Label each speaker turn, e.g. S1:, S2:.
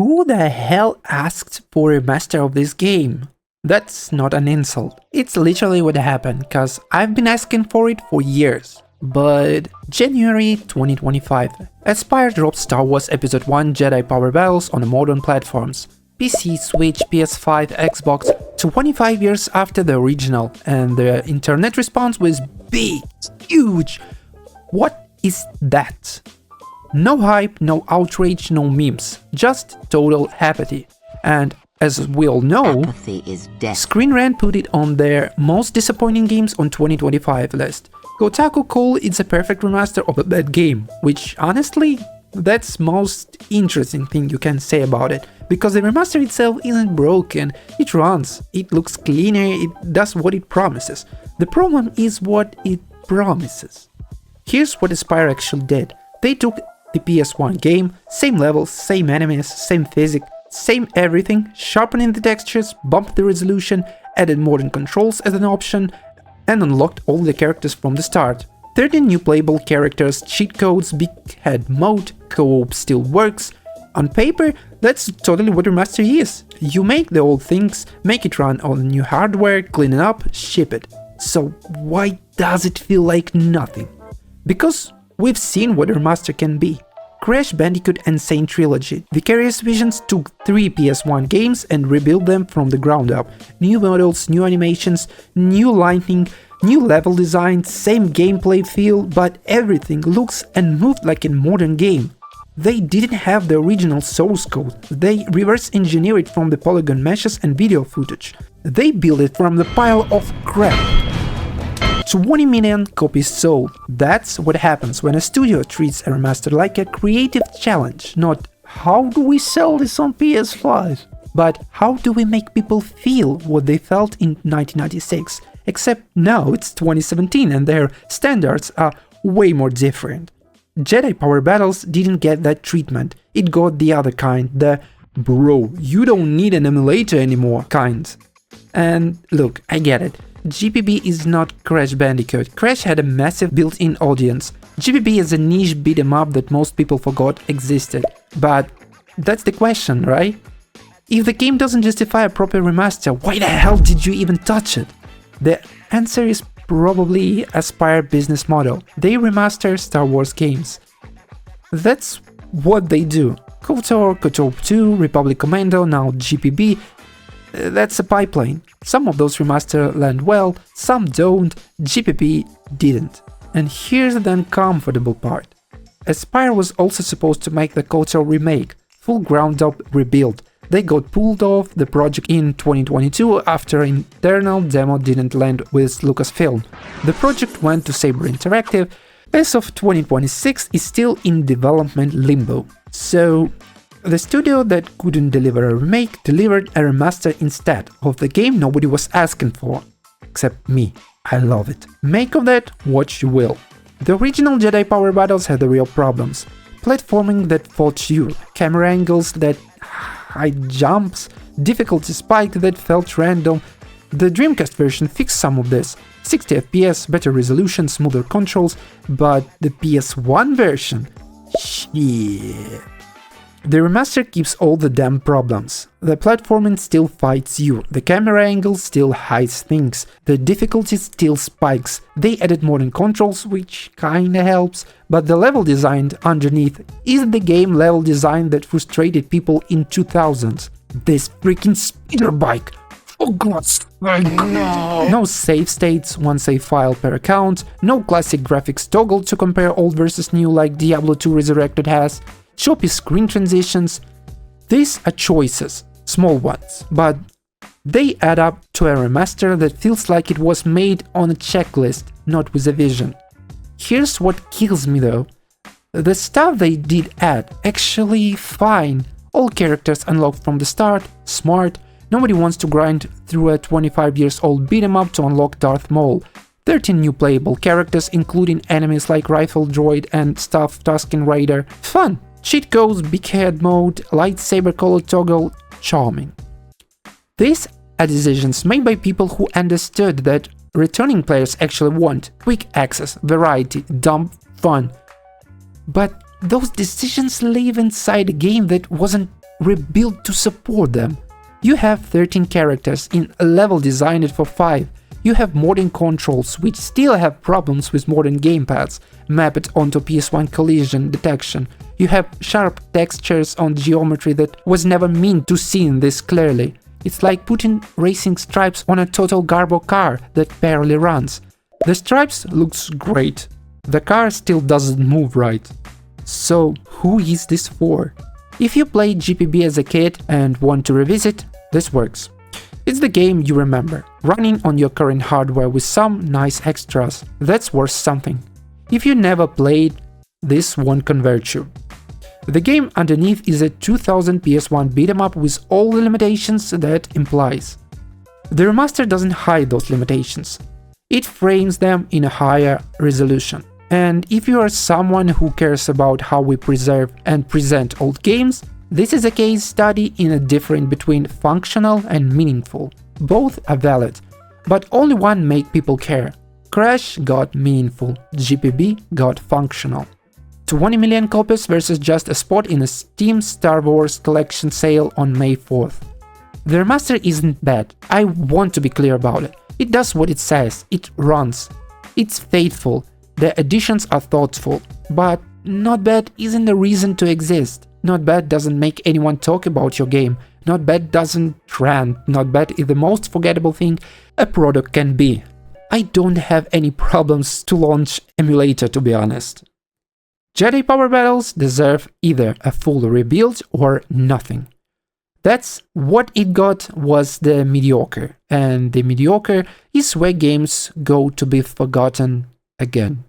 S1: Who the hell asked for a remaster of this game? That's not an insult. It's literally what happened, cause I've been asking for it for years. But January 2025, Aspyr dropped Star Wars Episode 1 Jedi Power Battles on the modern platforms. PC, Switch, PS5, Xbox, 25 years after the original, and the internet response was big, huge. What is that? No hype, no outrage, no memes, just total apathy. And as we all know,
S2: Apathy is death.
S1: Screen Rant put it on their most disappointing games on 2025 list. Kotaku called it's a perfect remaster of a bad game, which honestly, that's most interesting thing you can say about it, because the remaster itself isn't broken, it runs, it looks cleaner, it does what it promises. The problem is what it promises. Here's what Aspyr actually did. They took the PS1 game, same levels, same enemies, same physics, same everything, sharpening the textures, bumped the resolution, added modern controls as an option, and unlocked all the characters from the start. 13 new playable characters, cheat codes, big head mode, co-op still works. On paper, that's totally what remaster is. You make the old things, make it run on new hardware, clean it up, ship it. So why does it feel like nothing? Because we've seen what a remaster can be. Crash Bandicoot and Sane Trilogy. Vicarious Visions took 3 PS1 games and rebuilt them from the ground up. New models, new animations, new lighting, new level design, same gameplay feel, but everything looks and moved like a modern game. They didn't have the original source code, they reverse engineered it from the polygon meshes and video footage. They built it from the pile of crap. 20 million copies sold. That's what happens when a studio treats a remaster like a creative challenge, not how do we sell this on PS5, but how do we make people feel what they felt in 1996, except now it's 2017 and their standards are way more different. Jedi Power Battles didn't get that treatment, it got the other kind, the bro, you don't need an emulator anymore kind. And look, I get it. JPB is not Crash Bandicoot. Crash had a massive built-in audience. JPB is a niche beat-em-up that most people forgot existed. But that's the question, right? If the game doesn't justify a proper remaster, why the hell did you even touch it? The answer is probably Aspyr business model. They remaster Star Wars games. That's what they do. KOTOR, KOTOR 2, Republic Commando, now JPB. That's a pipeline. Some of those remaster land well, some don't, JPB didn't. And here's the uncomfortable part. Aspyr was also supposed to make the KOTOR Remake, full ground-up rebuild. They got pulled off the project in 2022 after an internal demo didn't land with Lucasfilm. The project went to Saber Interactive. As of 2026 is still in development limbo. So the studio that couldn't deliver a remake delivered a remaster instead of the game nobody was asking for. Except me. I love it. Make of that what you will. The original Jedi Power Battles had the real problems. Platforming that fought you, camera angles that high jumps, difficulty spike that felt random. The Dreamcast version fixed some of this. 60 FPS, better resolution, smoother controls, but the PS1 version? Shit. The remaster keeps all the damn problems. The platforming still fights you, the camera angle still hides things, the difficulty still spikes, they added modern controls, which kinda helps, but the level design underneath is the game level design that frustrated people in 2000s. This freaking speeder bike! For God's sake! No save states, one save file per account, no classic graphics toggle to compare old versus new like Diablo 2 Resurrected has, choppy screen transitions. These are choices, small ones, but they add up to a remaster that feels like it was made on a checklist, not with a vision. Here's what kills me though. The stuff they did add, actually fine. All characters unlocked from the start, smart, nobody wants to grind through a 25 years old beat-em up to unlock Darth Maul. 13 new playable characters including enemies like Rifle Droid and Stuffed Tusken Raider. Fun! Cheat codes, big head mode, lightsaber color toggle, charming. These are decisions made by people who understood that returning players actually want quick access, variety, dumb fun. But those decisions live inside a game that wasn't rebuilt to support them. You have 13 characters in a level designed for 5. You have modern controls, which still have problems with modern gamepads, mapped onto PS1 collision detection. You have sharp textures on geometry that was never meant to see this clearly. It's like putting racing stripes on a total garbo car that barely runs. The stripes looks great. The car still doesn't move right. So who is this for? If you played JPB as a kid and want to revisit, this works. It's the game you remember, running on your current hardware with some nice extras. That's worth something. If you never played, this won't convert you. The game underneath is a 2000 PS1 beat 'em up with all the limitations that implies. The remaster doesn't hide those limitations. It frames them in a higher resolution. And if you are someone who cares about how we preserve and present old games, this is a case study in a difference between functional and meaningful. Both are valid, but only one make people care. Crash got meaningful, JPB got functional. 20 million copies versus just a spot in a Steam Star Wars collection sale on May 4th. The remaster isn't bad, I want to be clear about it. It does what it says, it runs. It's faithful, the additions are thoughtful, but not bad isn't a reason to exist. Not bad doesn't make anyone talk about your game. Not bad doesn't trend. Not bad is the most forgettable thing a product can be. I don't have any problems to launch emulator, to be honest. Jedi Power Battles deserve either a full rebuild or nothing. That's what it got was the mediocre, and the mediocre is where games go to be forgotten again.